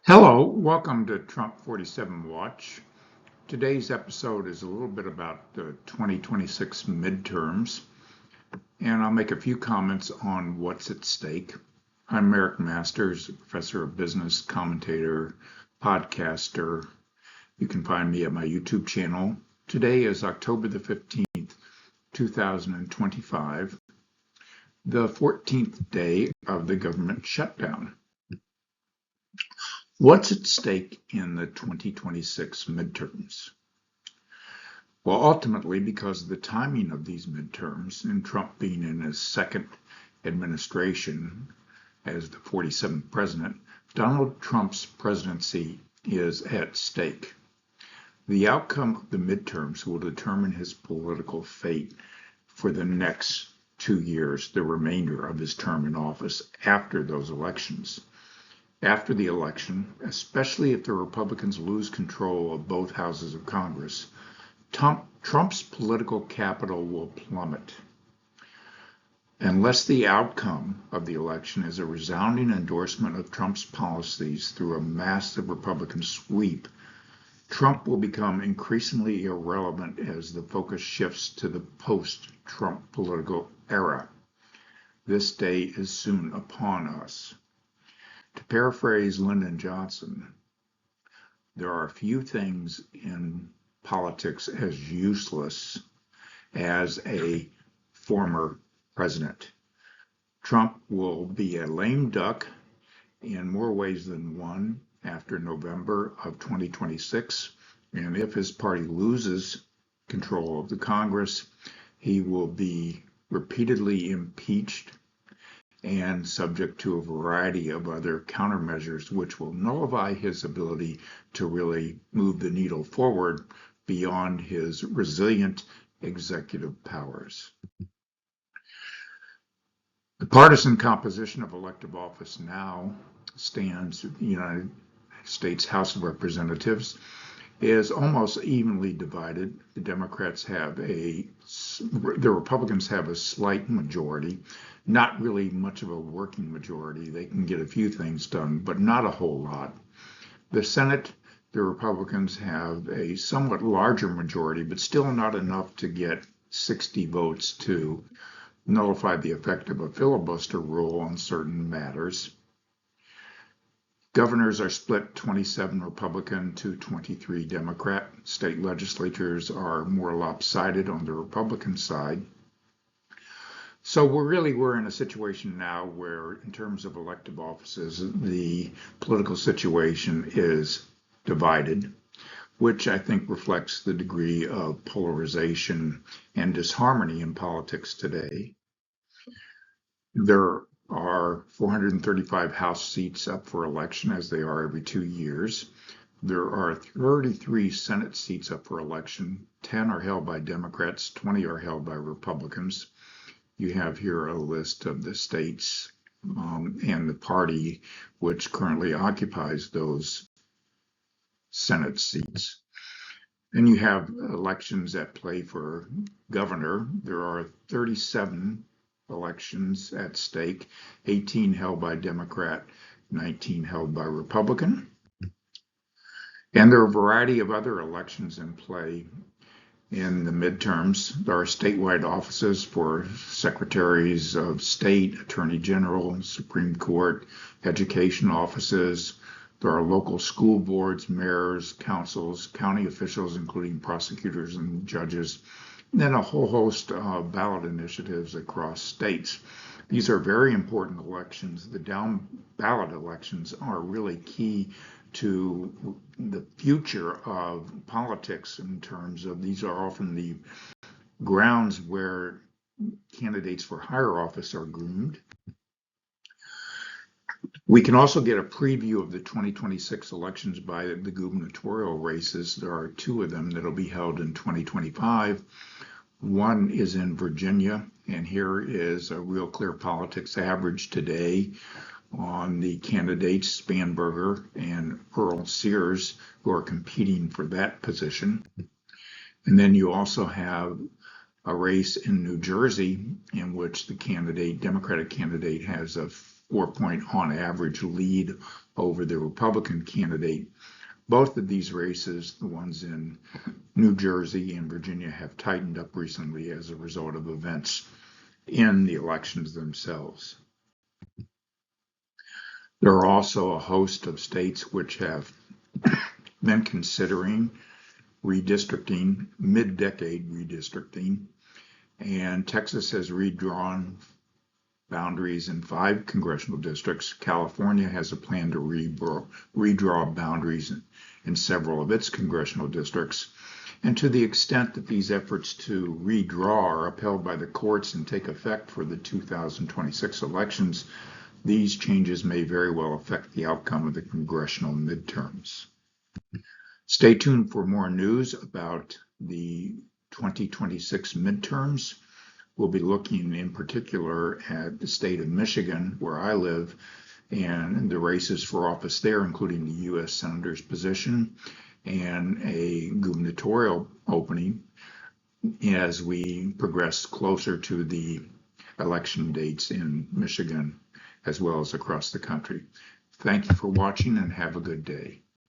Hello, welcome to Trump 47 Watch. Today's episode is a little bit about the 2026 midterms, and I'll make a few comments on what's at stake. I'm Merrick Masters, professor of business, commentator, podcaster. You can find me at my YouTube channel. Today is October the 15th, 2025, the 14th day of the government shutdown. What's at stake in the 2026 midterms? Well, ultimately, because of the timing of these midterms and Trump being in his second administration as the 47th president, Donald Trump's presidency is at stake. The outcome of the midterms will determine his political fate for the next 2 years, the remainder of his term in office after those elections. After the election, especially if the Republicans lose control of both houses of Congress, Trump's political capital will plummet. Unless the outcome of the election is a resounding endorsement of Trump's policies through a massive Republican sweep, Trump will become increasingly irrelevant as the focus shifts to the post-Trump political era. This day is soon upon us. To paraphrase Lyndon Johnson, there are few things in politics as useless as a former president. Trump will be a lame duck in more ways than one after November of 2026, and if his party loses control of the Congress, he will be repeatedly impeached and subject to a variety of other countermeasures which will nullify his ability to really move the needle forward beyond his resilient executive powers. The partisan composition of elective office now stands in the United States House of Representatives is almost evenly divided. The Republicans have a slight majority, not really much of a working majority. They can get a few things done, but not a whole lot. The Senate, the Republicans have a somewhat larger majority, but still not enough to get 60 votes to nullify the effect of a filibuster rule on certain matters. Governors are split 27 Republican to 23 Democrat. State legislatures are more lopsided on the Republican side. So we're in a situation now where, in terms of elective offices, the political situation is divided, which I think reflects the degree of polarization and disharmony in politics today. There are 435 House seats up for election, as they are every 2 years. There are 33 Senate seats up for election. 10 are held by Democrats, 20 are held by Republicans. You have here a list of the states and the party which currently occupies those Senate seats. And you have elections at play for governor. There are 37 elections at stake, 18 held by Democrat, 19 held by Republican. And there are a variety of other elections in play in the midterms. There are statewide offices for secretaries of state, attorney general, Supreme Court, education offices. There are local school boards, mayors, councils, county officials, including prosecutors and judges, and then a whole host of ballot initiatives across states. These are very important elections. The down ballot elections are really key to the future of politics in terms of these are often the grounds where candidates for higher office are groomed. We can also get a preview of the 2026 elections by the gubernatorial races. There are 2 of them that'll be held in 2025. One is in Virginia, and here is a real clear politics average today on the candidates, Spanberger and Earl Sears, who are competing for that position. And then you also have a race in New Jersey in which the Democratic candidate has a 4-point on average lead over the Republican candidate. Both of these races, the ones in New Jersey and Virginia, have tightened up recently as a result of events in the elections themselves. There are also a host of states which have been considering redistricting, mid-decade redistricting, and Texas has redrawn boundaries in 5 congressional districts. California has a plan to redraw boundaries in several of its congressional districts. And to the extent that these efforts to redraw are upheld by the courts and take effect for the 2026 elections, these changes may very well affect the outcome of the congressional midterms. Stay tuned for more news about the 2026 midterms. We'll be looking in particular at the state of Michigan, where I live, and the races for office there, including the U.S. Senator's position and a gubernatorial opening as we progress closer to the election dates in Michigan, as well as across the country. Thank you for watching and have a good day.